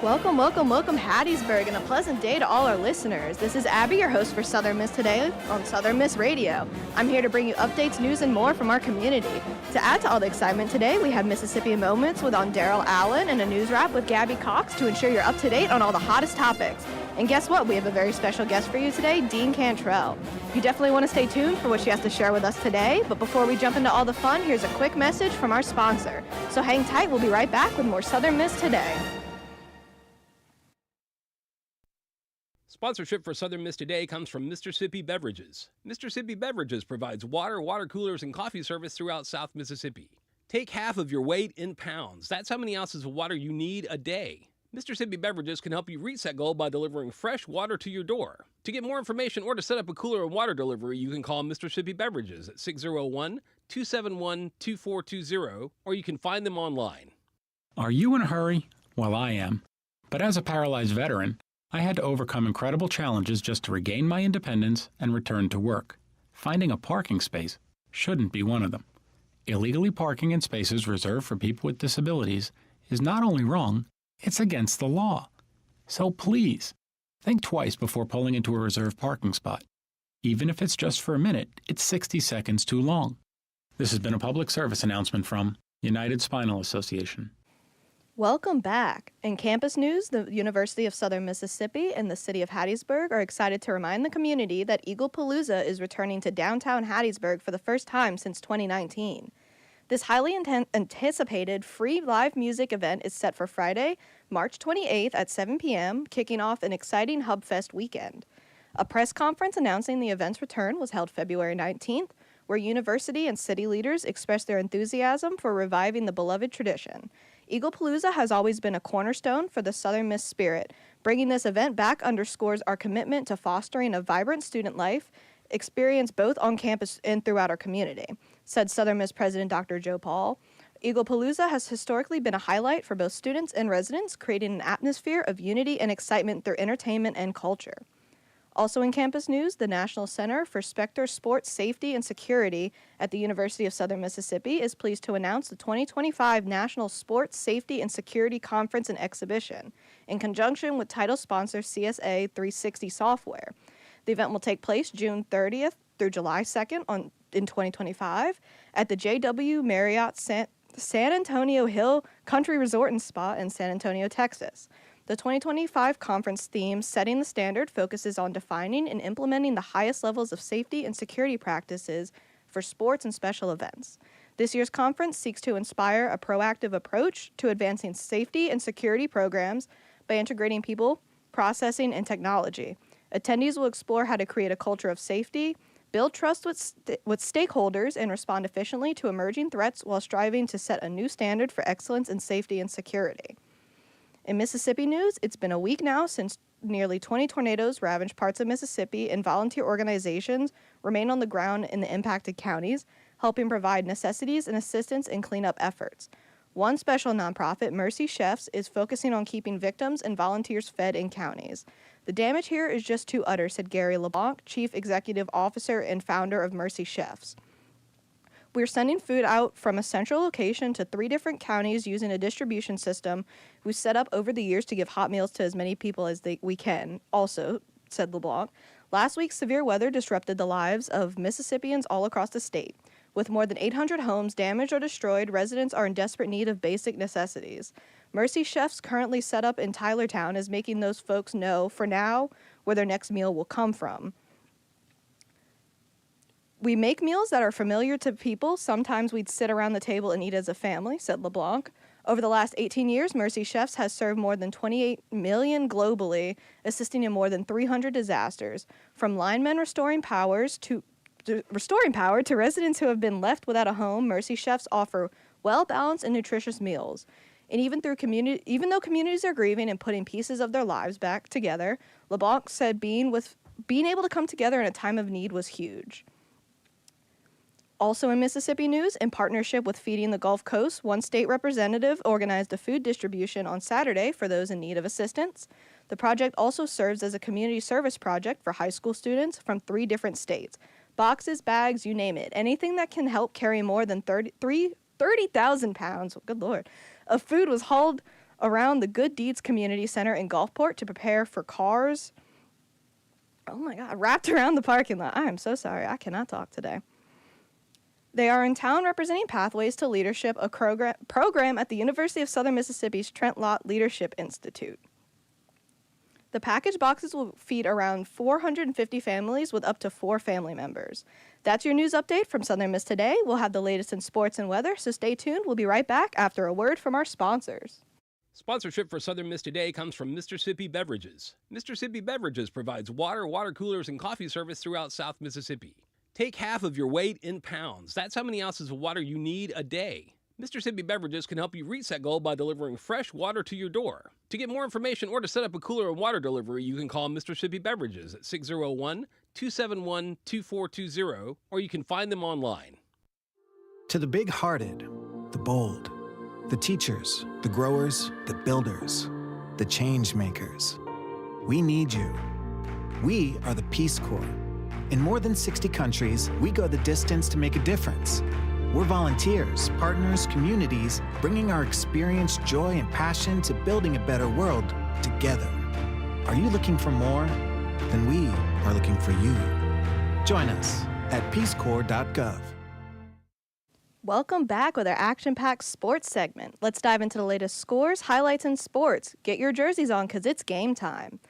Welcome, welcome, welcome, Hattiesburg, and a pleasant day to all our listeners. This is Abby, your host for Southern Miss Today on Southern Miss Radio. I'm here to bring you updates, news, and more from our community. To add to all the excitement today, we have Mississippi Moments with Daryl Allen and a news wrap with Gabby Cox to ensure you're up to date on all the hottest topics. And guess what? We have a very special guest for you today, Dean Cantrell. You definitely want to stay tuned for what she has to share with us today. But before we jump into all the fun, here's a quick message from our sponsor. So hang tight. We'll be right back with more Southern Miss Today. Sponsorship for Southern Miss Today comes from Mississippi Beverages. Mississippi Beverages provides water coolers, and coffee service throughout South Mississippi. Take half of your weight in pounds. That's how many ounces of water you need a day. Mississippi Beverages can help you reach that goal by delivering fresh water to your door. To get more information or to set up a cooler and water delivery, you can call Mississippi Beverages at 601-271-2420, or you can find them online. Are you in a hurry? Well, I am. But as a paralyzed veteran, I had to overcome incredible challenges just to regain my independence and return to work. Finding a parking space shouldn't be one of them. Illegally parking in spaces reserved for people with disabilities is not only wrong, it's against the law. So please, think twice before pulling into a reserved parking spot. Even if it's just for a minute, it's 60 seconds too long. This has been a public service announcement from United Spinal Association. Welcome back. In campus news, the University of Southern Mississippi and the city of Hattiesburg are excited to remind the community that Eaglepalooza is returning to downtown Hattiesburg for the first time since 2019. This highly anticipated free live music event is set for Friday, March 28th at 7 p.m., kicking off an exciting HubFest weekend. A press conference announcing the event's return was held February 19th, where university and city leaders expressed their enthusiasm for reviving the beloved tradition. Eaglepalooza has always been a cornerstone for the Southern Miss spirit. Bringing this event back underscores our commitment to fostering a vibrant student life experience both on campus and throughout our community, said Southern Miss President Dr. Joe Paul. Eaglepalooza has historically been a highlight for both students and residents, creating an atmosphere of unity and excitement through entertainment and culture. Also in campus news, the National Center for Spectre Sports Safety and Security at the University of Southern Mississippi is pleased to announce the 2025 National Sports Safety and Security Conference and Exhibition in conjunction with title sponsor CSA 360 Software. The event will take place June 30th through July 2nd in 2025 at the JW Marriott San Antonio Hill Country Resort and Spa in San Antonio, Texas. The 2025 conference theme, Setting the Standard, focuses on defining and implementing the highest levels of safety and security practices for sports and special events. This year's conference seeks to inspire a proactive approach to advancing safety and security programs by integrating people, processing, and technology. Attendees will explore how to create a culture of safety, build trust with stakeholders, and respond efficiently to emerging threats while striving to set a new standard for excellence in safety and security. In Mississippi news, it's been a week now since nearly 20 tornadoes ravaged parts of Mississippi, and volunteer organizations remain on the ground in the impacted counties, helping provide necessities and assistance in cleanup efforts. One special nonprofit, Mercy Chefs, is focusing on keeping victims and volunteers fed in counties. The damage here is just too utter, said Gary LeBlanc, Chief Executive Officer and founder of Mercy Chefs. We're sending food out from a central location to 3 different counties using a distribution system we set up over the years to give hot meals to as many people as we can, also, said LeBlanc. Last week, severe weather disrupted the lives of Mississippians all across the state. With more than 800 homes damaged or destroyed, residents are in desperate need of basic necessities. Mercy Chefs, currently set up in Tylertown, is making those folks know, for now, where their next meal will come from. We make meals that are familiar to people. Sometimes we'd sit around the table and eat as a family, said LeBlanc. Over the last 18 years, Mercy Chefs has served more than 28 million globally, assisting in more than 300 disasters. From linemen restoring power to residents who have been left without a home, Mercy Chefs offer well-balanced and nutritious meals. And even though communities are grieving and putting pieces of their lives back together, LeBlanc said being able to come together in a time of need was huge. Also in Mississippi news, in partnership with Feeding the Gulf Coast, one state representative organized a food distribution on Saturday for those in need of assistance. The project also serves as a community service project for high school students from 3 different states. Boxes, bags, you name it. Anything that can help carry more than 30,000 pounds, good Lord, of food was hauled around the Good Deeds Community Center in Gulfport to prepare for cars. Oh my God, wrapped around the parking lot. I am so sorry. I cannot talk today. They are in town representing Pathways to Leadership, a program at the University of Southern Mississippi's Trent Lott Leadership Institute. The package boxes will feed around 450 families with up to 4 family members. That's your news update from Southern Miss Today. We'll have the latest in sports and weather, so stay tuned. We'll be right back after a word from our sponsors. Sponsorship for Southern Miss Today comes from Mississippi Beverages. Mississippi Beverages provides water, water coolers, and coffee service throughout South Mississippi. Take half of your weight in pounds. That's how many ounces of water you need a day. Mississippi Beverages can help you reach that goal by delivering fresh water to your door. To get more information or to set up a cooler and water delivery, you can call Mississippi Beverages at 601-271-2420, or you can find them online. To the big-hearted, the bold, the teachers, the growers, the builders, the change makers. We need you. We are the Peace Corps. In more than 60 countries, we go the distance to make a difference. We're volunteers, partners, communities, bringing our experience, joy, and passion to building a better world together. Are you looking for more? Then we are looking for you. Join us at peacecorps.gov. Welcome back with our action-packed sports segment. Let's dive into the latest scores, highlights, and sports. Get your jerseys on because it's game time.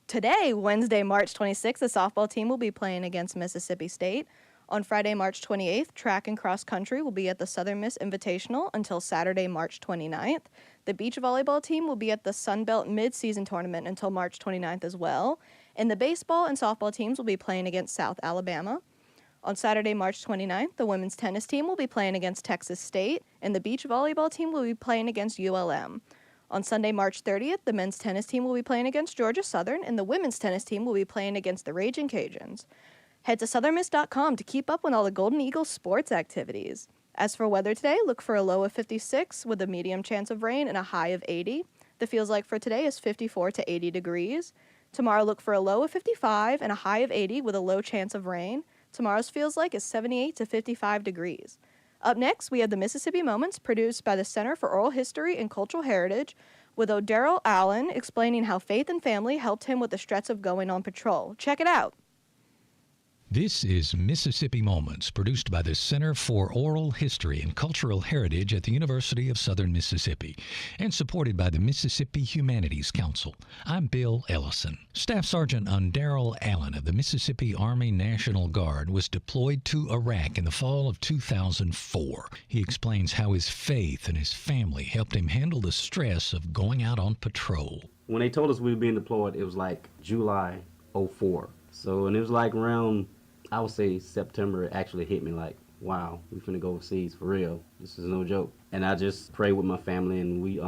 Today, Wednesday, March 26th, the softball team will be playing against Mississippi State. On Friday, March 28th, track and cross country will be at the Southern Miss Invitational until Saturday, March 29th. The beach volleyball team will be at the Sun Belt Mid-Season Tournament until March 29th as well. And the baseball and softball teams will be playing against South Alabama. On Saturday, March 29th, the women's tennis team will be playing against Texas State, and the beach volleyball team will be playing against ULM. On Sunday, March 30th, the men's tennis team will be playing against Georgia Southern, and the women's tennis team will be playing against the Raging Cajuns. Head to southernmiss.com to keep up with all the Golden Eagles sports activities. As for weather today, look for a low of 56 with a medium chance of rain and a high of 80. The feels like for today is 54 to 80 degrees. Tomorrow, look for a low of 55 and a high of 80 with a low chance of rain. Tomorrow's feels like is 78 to 55 degrees. Up next, we have the Mississippi Moments produced by the Center for Oral History and Cultural Heritage with O'Darrell Allen explaining how faith and family helped him with the stress of going on patrol. Check it out. This is Mississippi Moments, produced by the Center for Oral History and Cultural Heritage at the University of Southern Mississippi, and supported by the Mississippi Humanities Council. I'm Bill Ellison. Staff Sergeant O'Darrell Allen of the Mississippi Army National Guard was deployed to Iraq in the fall of 2004. He explains how his faith and his family helped him handle the stress of going out on patrol. When they told us we were being deployed, it was like July '04. So, and it was like around, I would say September, it actually hit me like, wow, we finna go overseas for real. This is no joke. And I just prayed with my family, and we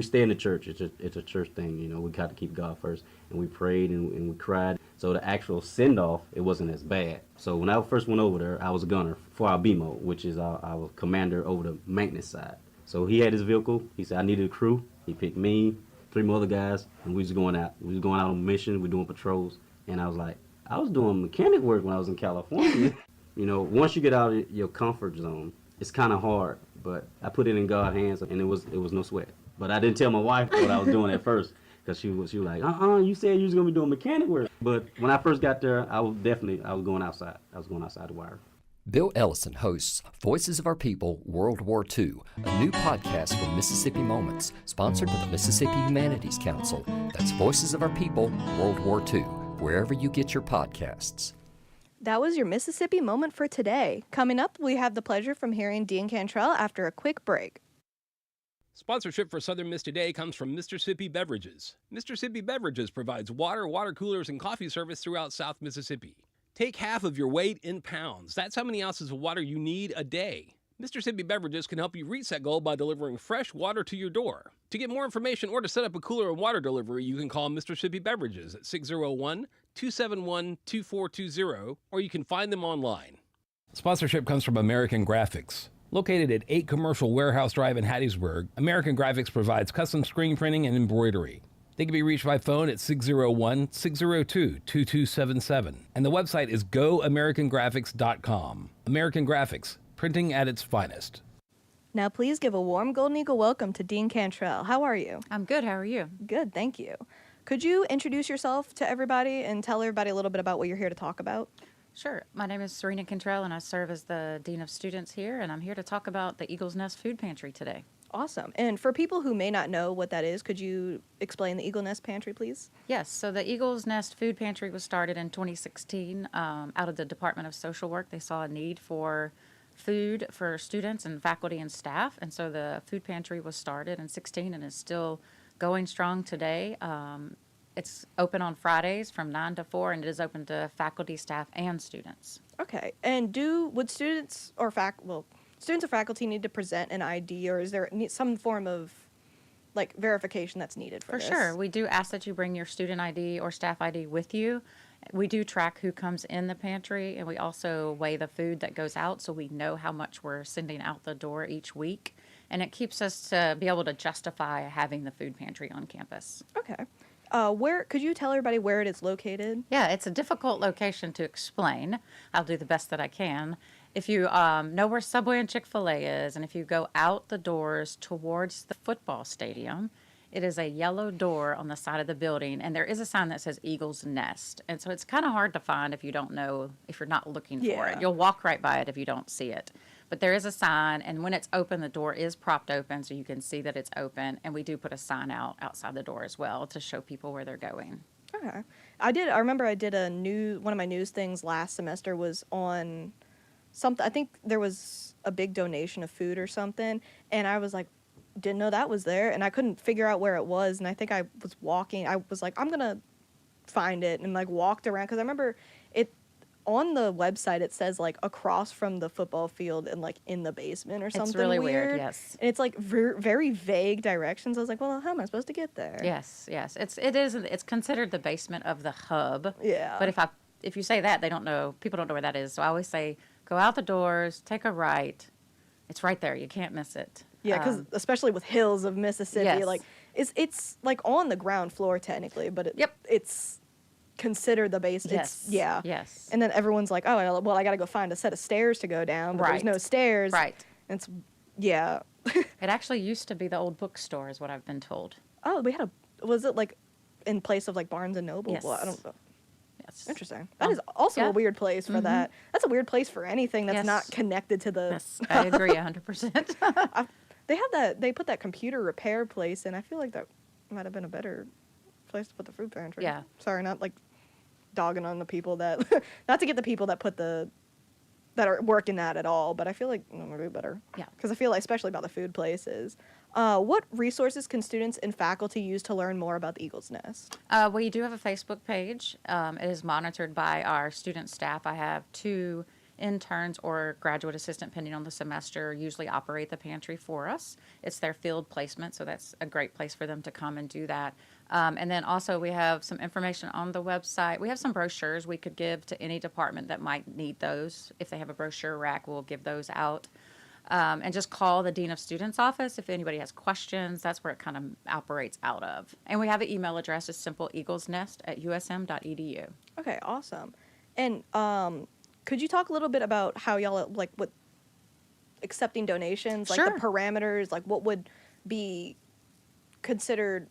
stay in the church. It's a church thing, you know. We got to keep God first. And we prayed and we cried. So the actual send-off, it wasn't as bad. So when I first went over there, I was a gunner for our BMO, which is our commander over the maintenance side. So he had his vehicle. He said I needed a crew. He picked me, 3 more other guys, and we was going out. We was going out on mission. We were doing patrols. And I was like, I was doing mechanic work when I was in California. You know, once you get out of your comfort zone, it's kind of hard. But I put it in God's hands, and it was no sweat. But I didn't tell my wife what I was doing at first, because she was like, you said you was going to be doing mechanic work. But when I first got there, I was going outside. I was going outside the wire. Bill Ellison hosts Voices of Our People World War II, a new podcast from Mississippi Moments, sponsored by the Mississippi Humanities Council. That's Voices of Our People World War II, wherever you get your podcasts. That was your Mississippi Moment for today. Coming up, we have the pleasure from hearing Dean Cantrell after a quick break. Sponsorship for Southern Miss Today comes from Mississippi Beverages. Mississippi Beverages provides water, water coolers, and coffee service throughout South Mississippi. Take half of your weight in pounds. That's how many ounces of water you need a day. Mississippi Beverages can help you reach that goal by delivering fresh water to your door. To get more information or to set up a cooler and water delivery, you can call Mississippi Beverages at 601-271-2420, or you can find them online. Sponsorship comes from American Graphics. Located at 8 Commercial Warehouse Drive in Hattiesburg, American Graphics provides custom screen printing and embroidery. They can be reached by phone at 601-602-2277. And the website is goamericangraphics.com. American Graphics, printing at its finest. Now, please give a warm Golden Eagle welcome to Dean Cantrell. How are you? I'm good. How are you? Good, thank you. Could you introduce yourself to everybody and tell everybody a little bit about what you're here to talk about? Sure. My name is Sirena Cantrell, and I serve as the Dean of Students here, and I'm here to talk about the Eagle's Nest Food Pantry today. Awesome. And for people who may not know what that is, could you explain the Eagle Nest Pantry, please? Yes, so the Eagle's Nest Food Pantry was started in 2016 out of the Department of Social Work. They saw a need for food for students and faculty and staff, and so the food pantry was started in 16 and is still going strong today. It's open on Fridays from 9 to 4, and it is open to faculty, staff, and students. Okay. And would students or students or faculty need to present an ID, or is there some form of verification that's needed for this? For sure. We do ask that you bring your student ID or staff ID with you. We do track who comes in the pantry, and we also weigh the food that goes out so we know how much we're sending out the door each week. And it keeps us to be able to justify having the food pantry on campus. Okay. Could you tell everybody where it is located? Yeah, it's a difficult location to explain. I'll do the best that I can. If you know where Subway and Chick-fil-A is, and if you go out the doors towards the football stadium, it is a yellow door on the side of the building, and there is a sign that says Eagle's Nest. And so it's kind of hard to find if you don't know, if you're not looking for it. You'll walk right by it if you don't see it. But there is a sign, and when it's open, the door is propped open, so you can see that it's open. And we do put a sign outside the door as well to show people where they're going. Okay. I remember I did one of my news things last semester was on something. I think there was a big donation of food or something, and I was like, didn't know that was there, and I couldn't figure out where it was, and I think I was walking. I was like, I'm gonna find it, and walked around, because I remember it on the website. It says across from the football field and in the basement or something. It's really weird. weird, yes. And it's very vague directions. I was like, well, how am I supposed to get there? Yes. It's considered the basement of the hub. Yeah. But if you say that, they don't know. People don't know where that is. So I always say, go out the doors, take a right. It's right there. You can't miss it. Yeah, because especially with hills of Mississippi, yes. it's on the ground floor technically, but it's considered the base. Yes. Yes. And then everyone's like, oh, well, I got to go find a set of stairs to go down, but there's no stairs. Right. And yeah. It actually used to be the old bookstore, is what I've been told. Oh, was it in place of Barnes and Noble? Yes. Well, I don't know. Yes. Interesting. That is also a weird place for that. That's a weird place for anything that's not connected to the. Yes, I agree 100%. They put that computer repair place in. I feel like that might have been a better place to put the food pantry. Yeah. Sorry, not dogging on the people that, not to get the people that that are working that at all, but I feel like maybe better. Yeah. Because I feel especially about the food places. What resources can students and faculty use to learn more about the Eagle's Nest? We do have a Facebook page. It is monitored by our student staff. I have 2 interns or graduate assistant, depending on the semester, usually operate the pantry for us. It's their field placement, so that's a great place for them to come and do that. And then also we have some information on the website. We have some brochures we could give to any department that might need those. If they have a brochure rack, we'll give those out. And just call the Dean of Students office if anybody has questions. That's where it kind of operates out of. And we have an email address. It's simple eaglesnest@usm.edu. Okay, awesome. And could you talk a little bit about how y'all with accepting donations, Sure. the parameters, what would be considered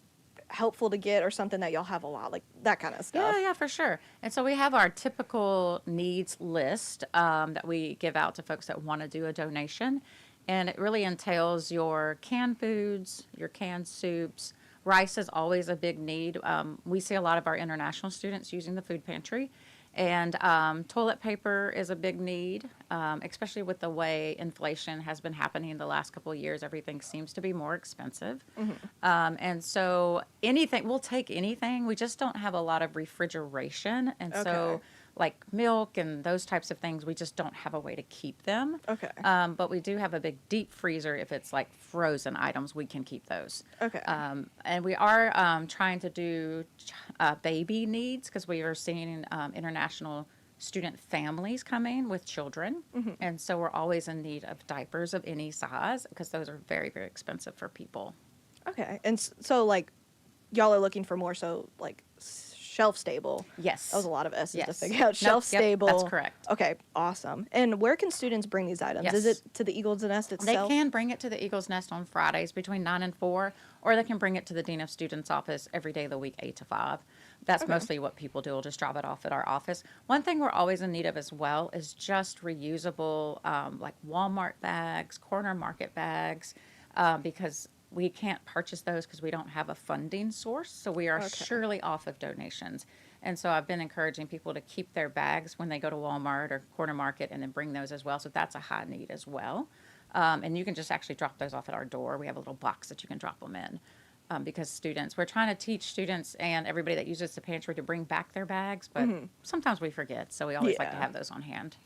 helpful to get, or something that y'all have a lot, that kind of stuff? Yeah, for sure. And so we have our typical needs list that we give out to folks that want to do a donation. And it really entails your canned foods, your canned soups. Rice is always a big need. We see a lot of our international students using the food pantry. And toilet paper is a big need, especially with the way inflation has been happening the last couple of years. Everything seems to be more expensive. Mm-hmm. And so we'll take anything. We just don't have a lot of refrigeration. And so milk and those types of things, we just don't have a way to keep them. Okay. But we do have a big deep freezer. If it's frozen items, we can keep those. Okay. And we are trying to do baby needs, because we are seeing international student families coming with children. Mm-hmm. And so we're always in need of diapers of any size, because those are very, very expensive for people. Okay. And so y'all are looking for more so shelf stable. Yes. That was a lot of S's to Yes. figure out. Nope, Shelf yep, stable. that's correct. Okay, awesome. And where can students bring these items? Is it Yes. to the Eagle's Nest They itself? can bring it to the Eagle's Nest on Fridays between 9 and 4, or they can bring it to the Dean of Students office every day of the week, 8 to 5. That's mostly what people do. We'll just drop it off at our office. One thing we're always in need of as well is just reusable, like Walmart bags, corner market bags, because we can't purchase those because we don't have a funding source. So we are surely off of donations. And so I've been encouraging people to keep their bags when they go to Walmart or corner market and then bring those as well. So that's a high need as well. And you can just actually drop those off at our door. We have a little box that you can drop them in. Because we're trying to teach students and everybody that uses the pantry to bring back their bags, but sometimes we forget. So we always like to Yeah. have those on hand.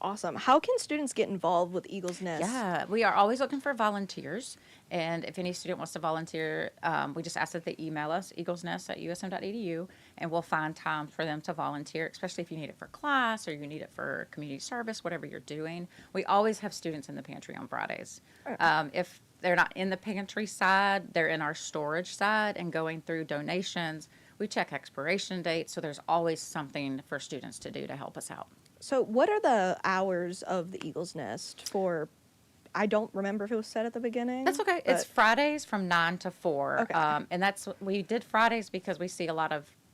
Awesome. How can students get involved with Eagle's Nest? Yeah, we are always looking for volunteers. And if any student wants to volunteer, we just ask that they email us, eaglesnest@usm.edu, and we'll find time for them to volunteer, especially if you need it for class or you need it for community service, whatever you're doing. We always have students in the pantry on Fridays. If they're not in the pantry side, they're in our storage side and going through donations. We check expiration dates, so there's always something for students to do to help us out. So, what are the hours of the Eagle's Nest for? I don't remember if it was said at the beginning. That's okay. It's but- Fridays from 9 to 4. Okay. And we did Fridays because we see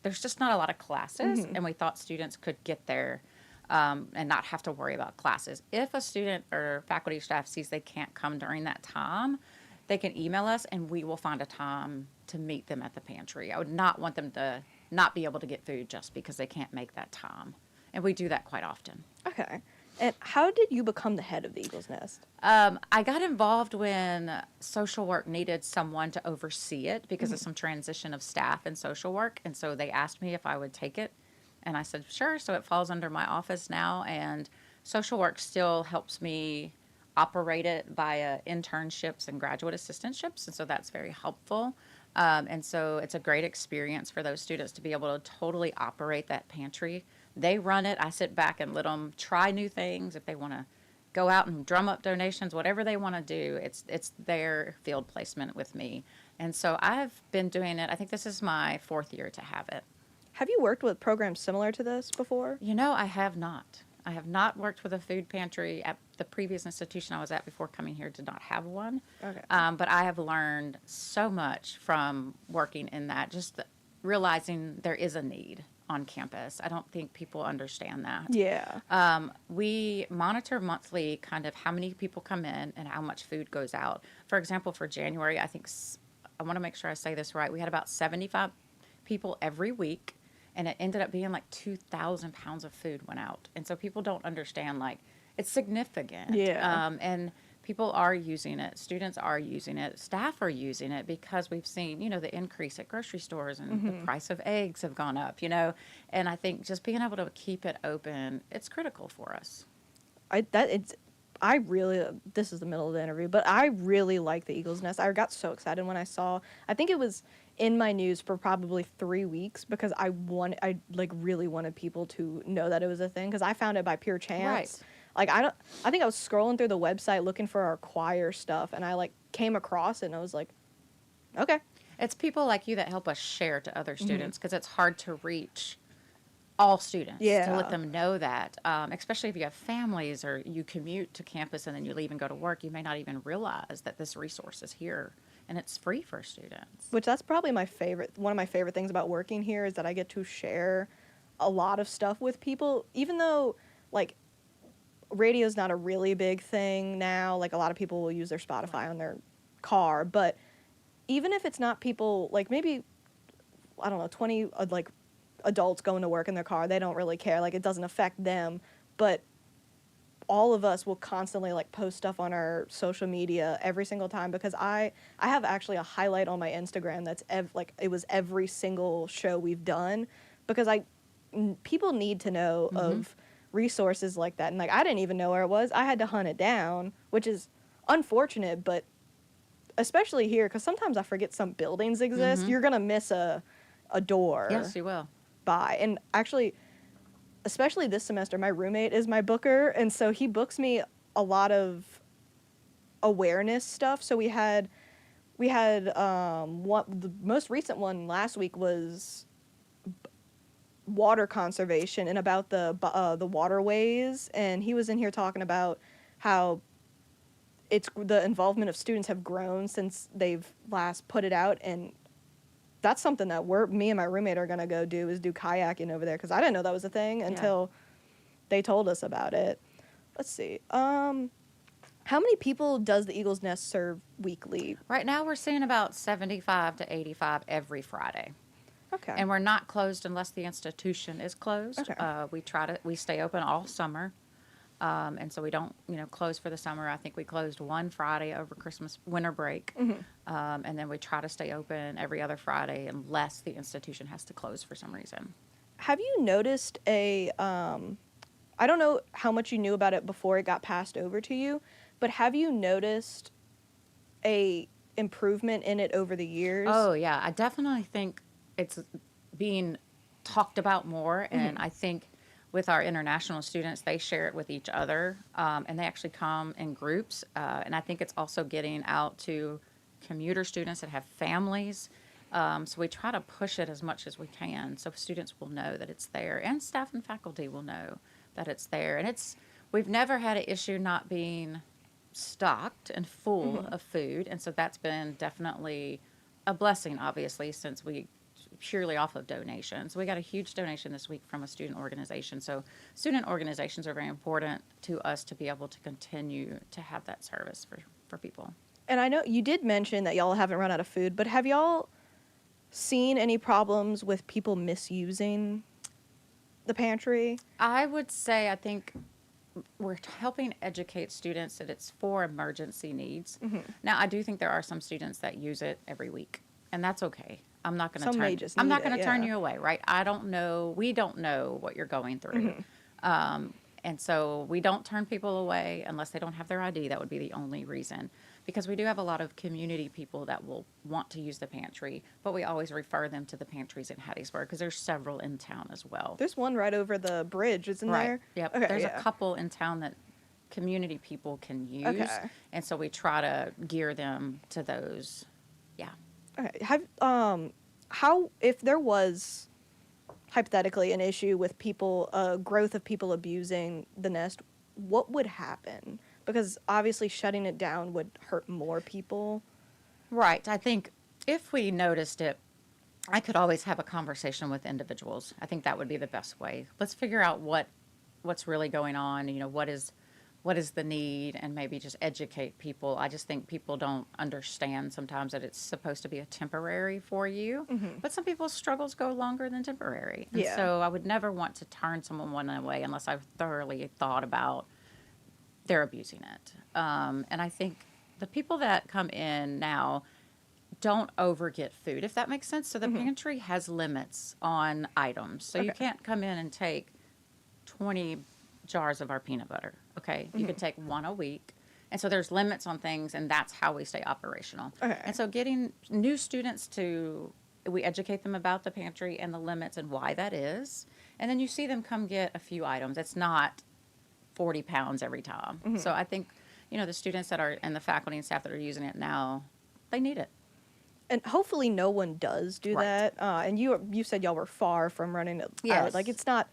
there's just not a lot of classes, and we thought students could get there and not have to worry about classes. If a student or faculty or staff sees they can't come during that time, they can email us and we will find a time to meet them at the pantry. I would not want them to not be able to get food just because they can't make that time. And we do that quite often. Okay. And how did you become the head of the Eagle's Nest? I got involved when social work needed someone to oversee it because of some transition of staff in social work. And so they asked me if I would take it. And I said, sure. So it falls under my office now. And social work still helps me operate it via internships and graduate assistantships. And so that's very helpful. And so it's a great experience for those students to be able to totally operate that pantry. They run it. I sit back and let them try new things. If they want to go out and drum up donations, whatever they want to do, it's their field placement with me. And so I've been doing it. I think this is my 4th year to have it. Have you worked with programs similar to this before? You know, I have not. I have not worked with a food pantry. At the previous institution I was at before coming here did not have one. Okay. But I have learned so much from working in that, just realizing there is a need on campus. I don't think people understand that. Yeah. We monitor monthly kind of how many people come in and how much food goes out. For example, for January, I want to make sure I say this right. We had about 75 people every week, and it ended up being like 2,000 pounds of food went out. And so people don't understand, like, it's significant. Yeah. And people are using it. Students are using it. Staff are using it because we've seen, the increase at grocery stores and the price of eggs have gone up, And I think just being able to keep it open, it's critical for us. This is the middle of the interview, but I really like the Eagle's Nest. I got so excited when I think it was in my news for probably 3 weeks because I really wanted people to know that it was a thing because I found it by pure chance. Right. I think I was scrolling through the website looking for our choir stuff and I came across it and I was like, okay. It's people like you that help us share to other students because it's hard to reach all students to let them know that, especially if you have families or you commute to campus and then you leave and go to work, you may not even realize that this resource is here and it's free for students. Which that's probably one of my favorite things about working here is that I get to share a lot of stuff with people, even though radio's not a really big thing now. A lot of people will use their Spotify on their car, but even if it's not people, maybe, I don't know, 20, adults going to work in their car, they don't really care. It doesn't affect them, but all of us will constantly, post stuff on our social media every single time because I have actually a highlight on my Instagram that's, it was every single show we've done because people need to know of resources like that. And, I didn't even know where it was. I had to hunt it down, which is unfortunate, but especially here, because sometimes I forget some buildings exist. You're going to miss a door. Yes, you will. By. And actually, especially this semester, my roommate is my booker, and so he books me a lot of awareness stuff. So we had the most recent one last week was water conservation and about the waterways, and he was in here talking about how it's the involvement of students have grown since they've last put it out, and that's something that me and my roommate are gonna go do, is do kayaking over there, because I didn't know that was a thing until they told us about it. Let's see. How many people does the Eagle's Nest serve weekly? Right now, we're seeing about 75 to 85 every Friday. Okay. And we're not closed unless the institution is closed. Okay. We stay open all summer. And so we don't, close for the summer. I think we closed one Friday over Christmas winter break. And then we try to stay open every other Friday unless the institution has to close for some reason. Have you noticed I don't know how much you knew about it before it got passed over to you, but have you noticed a improvement in it over the years? Oh, yeah. I definitely think it's being talked about more. And I think with our international students, they share it with each other, and they actually come in groups. And I think it's also getting out to commuter students that have families. So we try to push it as much as we can so students will know that it's there, and staff and faculty will know that it's there. And we've never had an issue not being stocked and full of food. And so that's been definitely a blessing, obviously, since we purely off of donations. We got a huge donation this week from a student organization. So student organizations are very important to us to be able to continue to have that service for people. And I know you did mention that y'all haven't run out of food, but have y'all seen any problems with people misusing the pantry? I would say I think we're helping educate students that it's for emergency needs. Now, I do think there are some students that use it every week, and that's okay. I'm not going to turn you away, right? I don't know. We don't know what you're going through. And so we don't turn people away unless they don't have their ID. That would be the only reason. Because we do have a lot of community people that will want to use the pantry, but we always refer them to the pantries in Hattiesburg because there's several in town as well. There's one right over the bridge, isn't there? Yep. Okay, There's a couple in town that community people can use. Okay. And so we try to gear them to those. Yeah. Okay. How, if there was hypothetically an issue with growth of people abusing the nest, what would happen? Because obviously shutting it down would hurt more people. Right. I think if we noticed it, I could always have a conversation with individuals. I think that would be the best way. Let's figure out what's really going on. What is the need, and maybe just educate people. I just think people don't understand sometimes that it's supposed to be a temporary for you, but some people's struggles go longer than temporary. And so I would never want to turn someone one away unless I've thoroughly thought about they're abusing it. And I think the people that come in now don't overget food, if that makes sense. So the pantry has limits on items. So you can't come in and take 20 jars of our peanut butter, okay? You can take one a week. And so there's limits on things, and that's how we stay operational. Okay. And so getting new students we educate them about the pantry and the limits and why that is. And then you see them come get a few items. It's not 40 pounds every time. So I think, the students that are, and the faculty and staff that are using it now, they need it. And hopefully no one does do that. And you said y'all were far from running it out. Like, it's not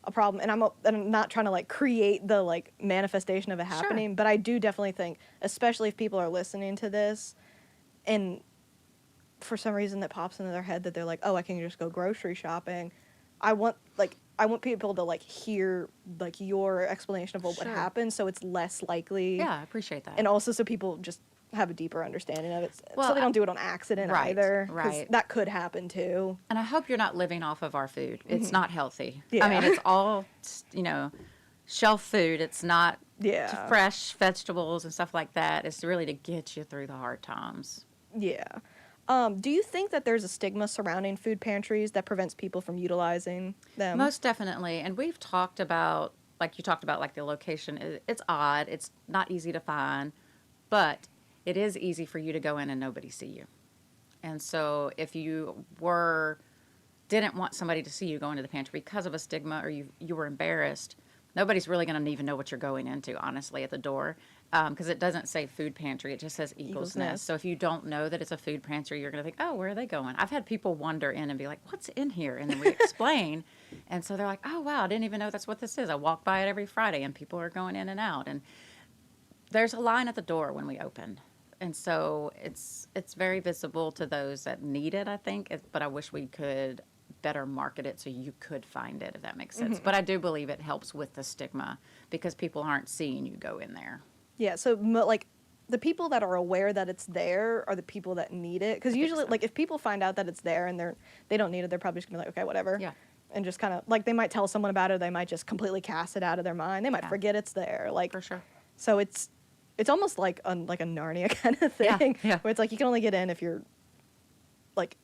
a problem. And I'm not trying to create the manifestation of it happening, but I do definitely think, especially if people are listening to this and for some reason that pops into their head that they're like, oh, I can just go grocery shopping. I want people to hear your explanation of what would happen, so it's less likely. Yeah, I appreciate that. And also so people just have a deeper understanding of it, Well, so they don't do it on accident either. 'Cause right. that could happen too. And I hope you're not living off of our food. It's not healthy. Yeah. I mean, it's all, shelf food. It's not fresh vegetables and stuff like that. It's really to get you through the hard times. Yeah. Do you think that there's a stigma surrounding food pantries that prevents people from utilizing them? Most definitely. And we've talked about, like you talked about, the location. It's odd. It's not easy to find. But it is easy for you to go in and nobody see you. And so if you didn't want somebody to see you go into the pantry because of a stigma, or you were embarrassed, nobody's really going to even know what you're going into, honestly, at the door. because it doesn't say food pantry, it just says Eagles Nest. So if you don't know that it's a food pantry, you're going to think, oh, where are they going? I've had people wander in and be like, what's in here? And then we explain. And so they're like, oh, wow, I didn't even know that's what this is. I walk by it every Friday, and people are going in and out. And there's a line at the door when we open. And so it's very visible to those that need it, I think. But I wish we could better market it so you could find it, if that makes sense. But I do believe it helps with the stigma because people aren't seeing you go in there. Yeah, so like the people that are aware that it's there are the people that need it. Because usually, like if people find out that it's there and they don't need it, they're probably just gonna be like, okay, whatever. Yeah. And just kind of like they might tell someone about it. Or they might just completely cast it out of their mind. They might forget it's there. Like For sure. So it's almost like a Narnia kind of thing. Yeah. Where it's like you can only get in if you're like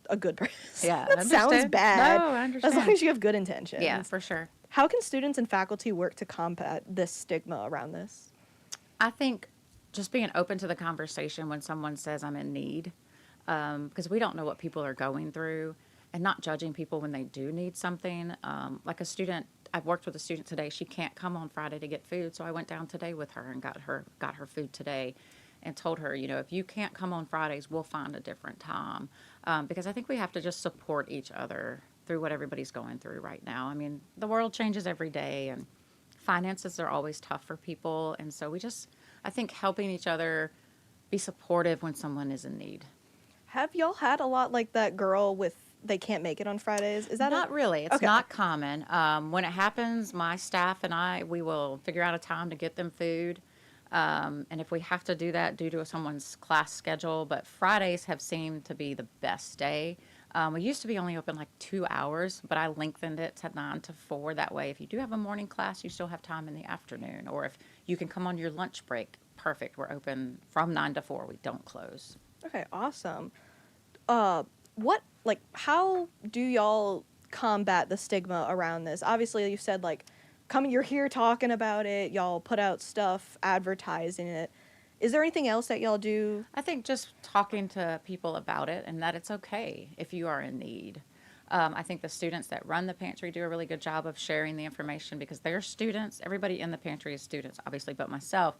a good person. Yeah, That sounds bad. No, I understand. As long as you have good intentions. Yeah, for sure. How can students and faculty work to combat this stigma around this? I think just being open to the conversation when someone says I'm in need, because we don't know what people are going through, and not judging people when they do need something. Like a student, I've worked with a student today. She can't come on Friday to get food, so I went down today with her and got her food today, and told her, if you can't come on Fridays, we'll find a different time, because I think we have to just support each other through what everybody's going through right now. I mean, the world changes every day, and finances are always tough for people, and so I think helping each other be supportive when someone is in need. Have y'all had a lot like that girl with they can't make it on Fridays? Is that Not really. It's Okay. not common. When it happens, my staff and we will figure out a time to get them food. And if we have to do that due to someone's class schedule, but Fridays have seemed to be the best day. We used to be only open like 2 hours, but I lengthened it to 9 to 4. That way, if you do have a morning class, you still have time in the afternoon. Or if you can come on your lunch break, perfect. We're open from 9 to 4. We don't close. Okay, awesome. How do y'all combat the stigma around this? Obviously, you said you're here talking about it. Y'all put out stuff advertising it. Is there anything else that y'all do? I think just talking to people about it and that it's okay if you are in need. I think the students that run the pantry do a really good job of sharing the information because they're students. Everybody in the pantry is students, obviously, but myself.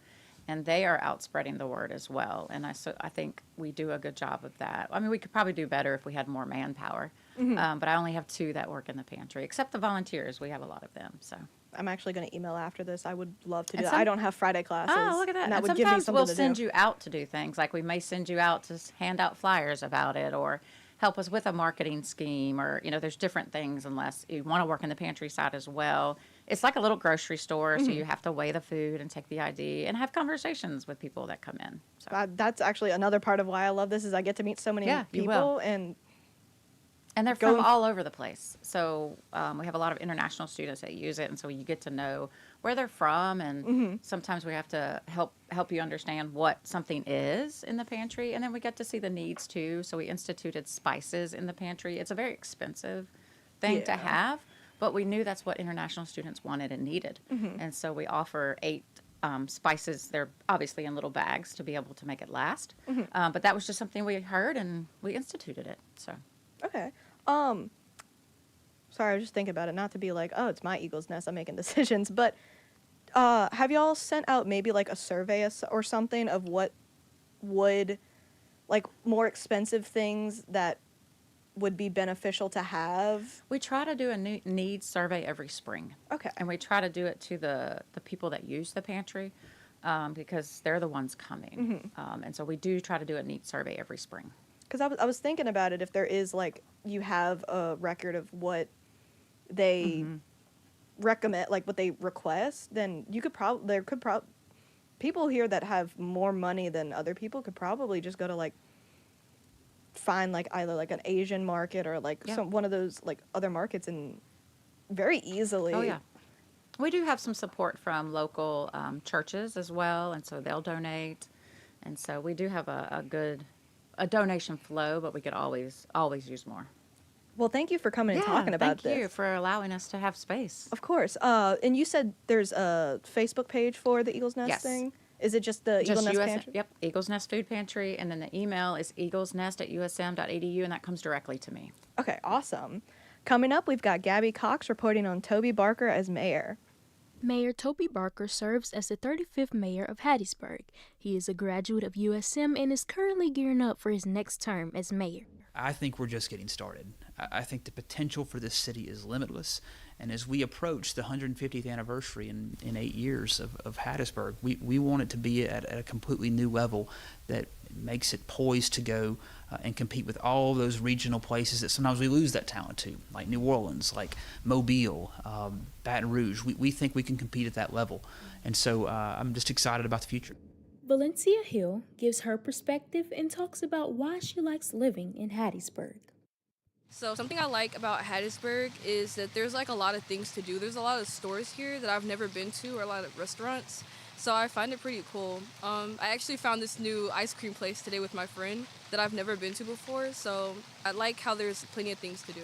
And they are out spreading the word as well. And I think we do a good job of that. I mean, we could probably do better if we had more manpower. But I only have 2 that work in the pantry, except the volunteers. We have a lot of them, so. I'm actually going to email after this. I would love to do And that. I don't have Friday classes. Oh, look at that. And that And would give me sometimes something we'll to send do. you out to do things. Like we may send you out to hand out flyers about it or help us with a marketing scheme or, there's different things unless you want to work in the pantry side as well. It's like a little grocery store, so you have to weigh the food and take the ID and have conversations with people that come in. So. That's actually another part of why I love this is I get to meet so many you people will. and they're from all over the place. So we have a lot of international students that use it, and so you get to know where they're from, and sometimes we have to help you understand what something is in the pantry, and then we get to see the needs too. So we instituted spices in the pantry. It's a very expensive thing to have, but we knew that's what international students wanted and needed, and so we offer 8 spices. They're obviously in little bags to be able to make it last, but that was just something we heard, and we instituted it. So. Okay. Sorry, I was just thinking about it. Not to be like, oh, it's my Eagle's Nest. I'm making decisions. But have y'all sent out maybe like a survey or something of what would, like, more expensive things that would be beneficial to have? We try to do a needs survey every spring. Okay. And we try to do it to the people that use the pantry because they're the ones coming. And so we do try to do a needs survey every spring. Because I was thinking about it, if there is, like, you have a record of what they recommend, like, what they request, then you could people here that have more money than other people could probably just go to, like, find, like, either, like, an Asian market or, like, one of those, like, other markets and very easily. Oh, yeah. We do have some support from local churches as well, and so they'll donate. And so we do have a good donation flow, but we could always use more. Well, thank you for coming and talking about this. Thank you for allowing us to have space. Of course. And you said there's a Facebook page for the Eagle's Nest thing? Is it just the Eagle's Nest Pantry? Yep, Eagle's Nest Food Pantry, and then the email is eaglesnest@usm.edu, and that comes directly to me. Okay, awesome. Coming up, we've got Gabby Cox reporting on Toby Barker as mayor. Mayor Toby Barker serves as the 35th mayor of Hattiesburg. He is a graduate of USM and is currently gearing up for his next term as mayor. I think we're just getting started. I think the potential for this city is limitless. And as we approach the 150th anniversary in 8 years of Hattiesburg, we want it to be at a completely new level that makes it poised to go and compete with all those regional places that sometimes we lose that talent to, like New Orleans, like Mobile, Baton Rouge. We think we can compete at that level. And so I'm just excited about the future. Valencia Hill gives her perspective and talks about why she likes living in Hattiesburg. So something I like about Hattiesburg is that there's like a lot of things to do. There's a lot of stores here that I've never been to, or a lot of restaurants. So I find it pretty cool. I actually found this new ice cream place today with my friend that I've never been to before. So I like how there's plenty of things to do.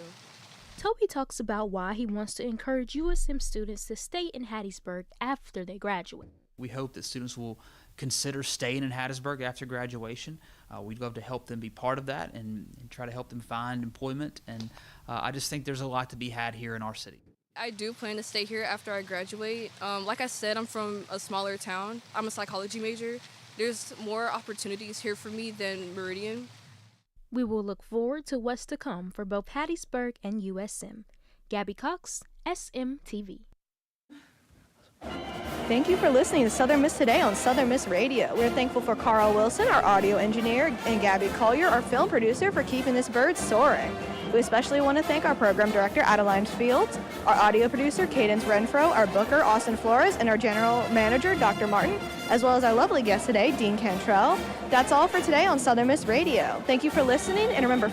Toby talks about why he wants to encourage USM students to stay in Hattiesburg after they graduate. We hope that students will consider staying in Hattiesburg after graduation. We'd love to help them be part of that and try to help them find employment. And I just think there's a lot to be had here in our city. I do plan to stay here after I graduate. Like I said, I'm from a smaller town. I'm a psychology major. There's more opportunities here for me than Meridian. We will look forward to what's to come for both Hattiesburg and USM. Gabby Cox, SMTV. Thank you for listening to Southern Miss Today on Southern Miss Radio. We're thankful for Carl Wilson, our audio engineer, and Gabby Collier, our film producer, for keeping this bird soaring. We especially want to thank our program director, Adeline Fields, our audio producer, Cadence Renfro, our booker, Austin Flores, and our general manager, Dr. Martin, as well as our lovely guest today, Dean Cantrell. That's all for today on Southern Miss Radio. Thank you for listening, and remember,